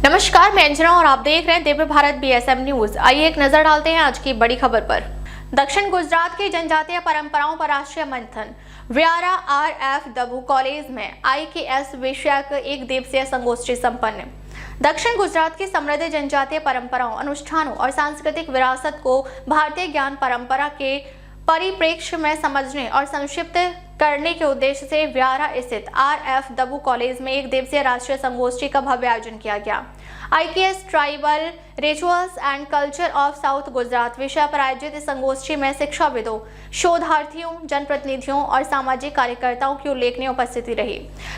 नमस्कार, मैं अंजना और आप देख रहे हैं दिव्य भारत बीएसएम न्यूज। आइए एक नजर डालते हैं आज की बड़ी खबर पर। दक्षिण गुजरात की जनजातीय परंपराओं पर राष्ट्रीय मंथन। व्यारा आरएफ दबू कॉलेज में IKS विषयक एक दिवसीय संगोष्ठी संपन्न। दक्षिण गुजरात की समृद्ध जनजातीय परंपराओं, अनुष्ठानों और सांस्कृतिक विरासत को भारतीय ज्ञान परंपरा के परिप्रेक्ष्य में समझने और संक्षिप्त करने के उद्देश्य से व्यारा स्थित RF दबू कॉलेज में एक दिवसीय राष्ट्रीय संगोष्ठी का भव्य आयोजन किया गया। IKS tribal rituals and culture of south Gujarat विषय पर आयोजित इस संगोष्ठी में शिक्षाविदों, शोधार्थियों, जनप्रतिनिधियों और सामाजिक कार्यकर्ताओं की उल्लेखनीय उपस्थिति रही।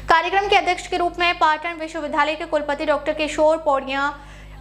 कार्यक्रम के अध्यक्ष के रूप में पाटन विश्वविद्यालय के कुलपति डॉक्टर किशोर पौड़िया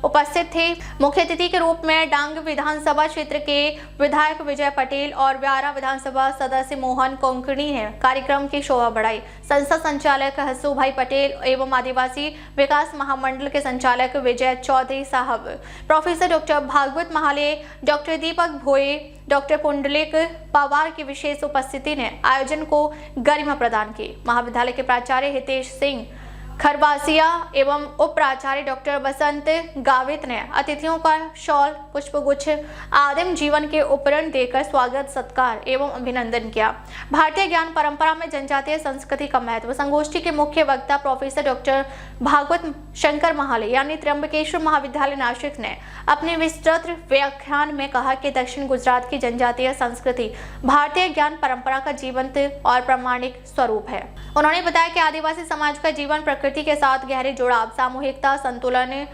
उपस्थित थे। मुख्य अतिथि के रूप में डांग विधानसभा क्षेत्र के विधायक विजय पटेल और व्यारा विधानसभा सदस्य मोहन कोंकणी ने कार्यक्रम की शोभा बढ़ाई। संस्था संचालक हसू भाई पटेल एवं आदिवासी विकास महामंडल के संचालक Vijay Chaudhary sahab, professor doctor Bhagwat Mahale, doctor Deepak Bhoye, doctor Pundalik Pawar की विशेष उपस्थिति ने आयोजन को गरिमा प्रदान की। महाविद्यालय के प्राचार्य हितेश सिंह खरबासिया एवं उप प्राचार्य डॉक्टर बसंत गावित ने अतिथियों का शॉल, पुष्पगुच्छ, आदिम जीवन के उपकरण देकर स्वागत, सत्कार एवं अभिनंदन किया। भारतीय ज्ञान परंपरा में जनजातीय संस्कृति का महत्व। संगोष्ठी के मुख्य वक्ता प्रोफेसर डॉक्टर भागवत शंकर महाले यानी त्र्यंबकेश्वर महाविद्यालय नासिक ने अपने विस्तृत व्याख्यान में कहा कि दक्षिण गुजरात की जनजातीय संस्कृति भारतीय ज्ञान परंपरा का जीवंत और प्रामाणिक स्वरूप है। उन्होंने बताया कि आदिवासी समाज का जीवन प्रकृति के साथ गहरे जुड़ाव, सामूहिकता, संतुलन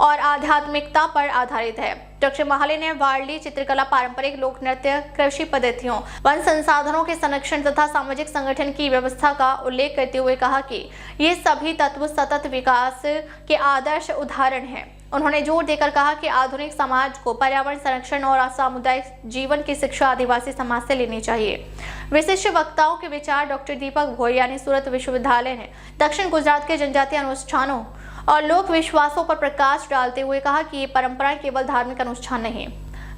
और आध्यात्मिकता पर आधारित है। डॉक्टर महाले ने वारली चित्रकला, पारंपरिक लोक नृत्य, कृषि पद्धतियों, वन संसाधनों के संरक्षण तथा सामाजिक संगठन की व्यवस्था का उल्लेख करते हुए कहा कि ये सभी तत्व सतत विकास के आदर्श उदाहरण हैं। उन्होंने जोर देकर कहा कि आधुनिक समाज को पर्यावरण संरक्षण और सामुदायिक जीवन की शिक्षा आदिवासी समाज से लेनी चाहिए। विशिष्ट वक्ताओं के विचार। डॉक्टर दीपक भोये यानी सूरत विश्वविद्यालय ने दक्षिण गुजरात के जनजातीय अनुष्ठानों और लोक विश्वासों पर प्रकाश डालते हुए कहा कि ये परंपराएं केवल धार्मिक अनुष्ठान नहीं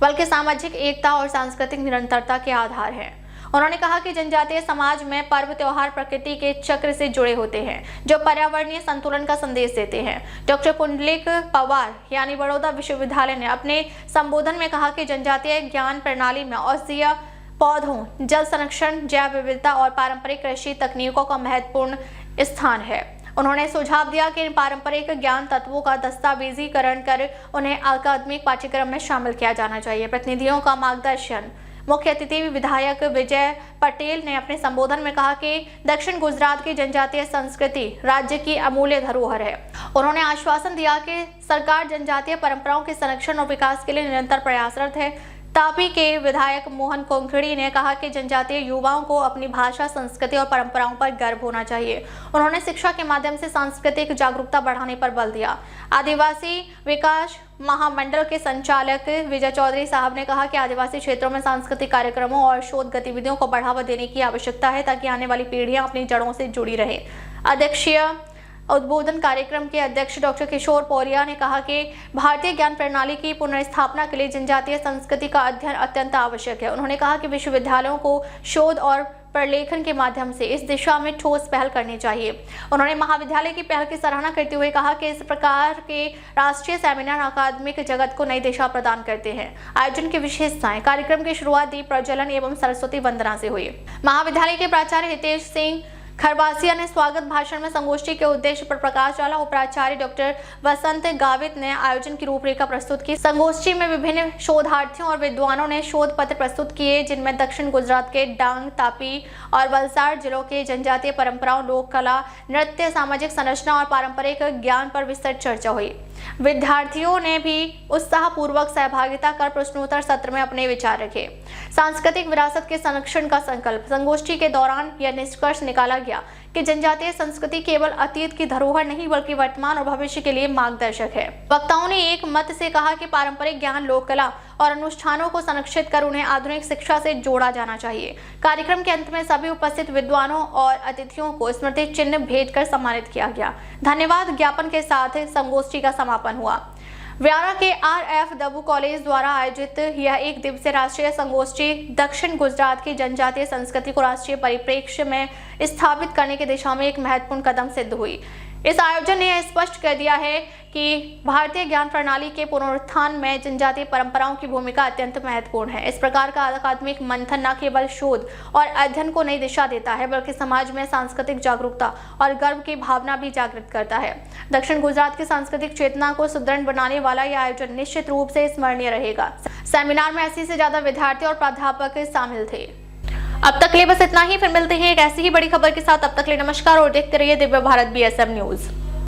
बल्कि सामाजिक एकता और सांस्कृतिक निरंतरता के आधार हैं। उन्होंने कहा कि जनजातीय समाज में पर्व त्योहार प्रकृति के चक्र से जुड़े होते हैं जो पर्यावरणीय संतुलन का संदेश देते हैं। डॉक्टर पुंडलिक पवार यानी बड़ौदा विश्वविद्यालय ने अपने संबोधन में कहा कि जनजातीय ज्ञान प्रणाली में औषधीय पौधों, जल संरक्षण, जैव विविधता और पारंपरिक कृषि तकनीकों का महत्वपूर्ण स्थान है। उन्होंने सुझाव दिया कि इन पारंपरिक ज्ञान तत्वों का दस्तावेजीकरण कर उन्हें अकादमिक पाठ्यक्रम में शामिल किया जाना चाहिए। प्रतिनिधियों का मार्गदर्शन। मुख्य अतिथि विधायक विजय पटेल ने अपने संबोधन में कहा कि दक्षिण गुजरात की जनजातीय संस्कृति राज्य की अमूल्य धरोहर है। उन्होंने आश्वासन दिया कि सरकार जनजातीय परंपराओं के संरक्षण और विकास के लिए निरंतर प्रयासरत है। तापी के विधायक मोहन कोंकणी ने कहा कि जनजातीय युवाओं को अपनी भाषा, संस्कृति और परंपराओं पर गर्व होना चाहिए। उन्होंने शिक्षा के माध्यम से सांस्कृतिक जागरूकता बढ़ाने पर बल दिया। आदिवासी विकास महामंडल के संचालक विजय चौधरी साहब ने कहा कि आदिवासी क्षेत्रों में सांस्कृतिक कार्यक्रमों और शोध गतिविधियों को बढ़ावा देने की आवश्यकता है ताकि आने वाली पीढ़ियां अपनी जड़ों से जुड़ी रहे। अध्यक्षीय उद्बोधन कार्यक्रम के अध्यक्ष डॉक्टर किशोर पौड़िया ने कहा कि भारतीय ज्ञान प्रणाली की पुनर्स्थापना के लिए जनजातीय संस्कृति का अध्ययन अत्यंत आवश्यक है। उन्होंने कहा कि विश्वविद्यालयों को शोध और प्रलेखन के माध्यम से इस दिशा में ठोस पहल करनी चाहिए। उन्होंने महाविद्यालय की पहल की सराहना करते हुए कहा कि इस प्रकार के राष्ट्रीय सेमिनार अकादमिक जगत को नई दिशा प्रदान करते हैं। आयोजन की विशेषताएं। कार्यक्रम की शुरुआत दीप प्रज्वलन एवं सरस्वती वंदना से हुई। महाविद्यालय के प्राचार्य हितेश सिंह खरबासिया ने स्वागत भाषण में संगोष्ठी के उद्देश्य पर प्रकाश डाला। उपराचार्य डॉक्टर बसंत गावित ने आयोजन की रूपरेखा प्रस्तुत की। संगोष्ठी में विभिन्न शोधार्थियों और विद्वानों ने शोध पत्र प्रस्तुत किए जिनमें दक्षिण गुजरात के डांग, तापी और वलसाड़ जिलों के जनजातीय परंपराओं, लोक कला, नृत्य, सामाजिक संरचना और पारंपरिक ज्ञान पर विस्तृत चर्चा हुई। विद्यार्थियों ने भी उत्साहपूर्वक सहभागिता कर प्रश्नोत्तर सत्र में अपने विचार रखे। सांस्कृतिक विरासत के संरक्षण का संकल्प। संगोष्ठी के दौरान यह निष्कर्ष निकाला गया कि जनजातीय संस्कृति केवल अतीत की धरोहर नहीं बल्कि वर्तमान और भविष्य के लिए मार्गदर्शक है। वक्ताओं ने एक मत से कहा कि पारंपरिक ज्ञान, लोक कला और अनुष्ठानों को संरक्षित कर उन्हें आधुनिक शिक्षा से जोड़ा जाना चाहिए। कार्यक्रम के अंत में सभी उपस्थित विद्वानों और अतिथियों को स्मृति चिन्ह भेंट कर सम्मानित किया गया। धन्यवाद ज्ञापन के साथ संगोष्ठी का समापन हुआ। व्यारा के RF दबू कॉलेज द्वारा आयोजित यह एक दिवसीय राष्ट्रीय संगोष्ठी दक्षिण गुजरात की जनजातीय संस्कृति को राष्ट्रीय परिप्रेक्ष्य में स्थापित करने की दिशा में एक महत्वपूर्ण कदम सिद्ध हुई। इस आयोजन ने यह स्पष्ट कर दिया है कि भारतीय ज्ञान प्रणाली के पुनरुत्थान में जनजातीय परंपराओं की भूमिका अत्यंत महत्वपूर्ण है। इस प्रकार का अकादमिक मंथन न केवल शोध और अध्ययन को नई दिशा देता है, बल्कि समाज में सांस्कृतिक जागरूकता और गर्व की भावना भी जागृत करता है। दक्षिण गुजरात की सांस्कृतिक चेतना को सुदृढ़ बनाने वाला यह आयोजन निश्चित रूप से स्मरणीय रहेगा। सेमिनार में 80 से ज्यादा विद्यार्थी और प्राध्यापक शामिल थे। अब तक के लिए बस इतना ही, फिर मिलते हैं एक ऐसी ही बड़ी खबर के साथ। अब तक के लिए नमस्कार और देखते रहिए दिव्य भारत BSM न्यूज।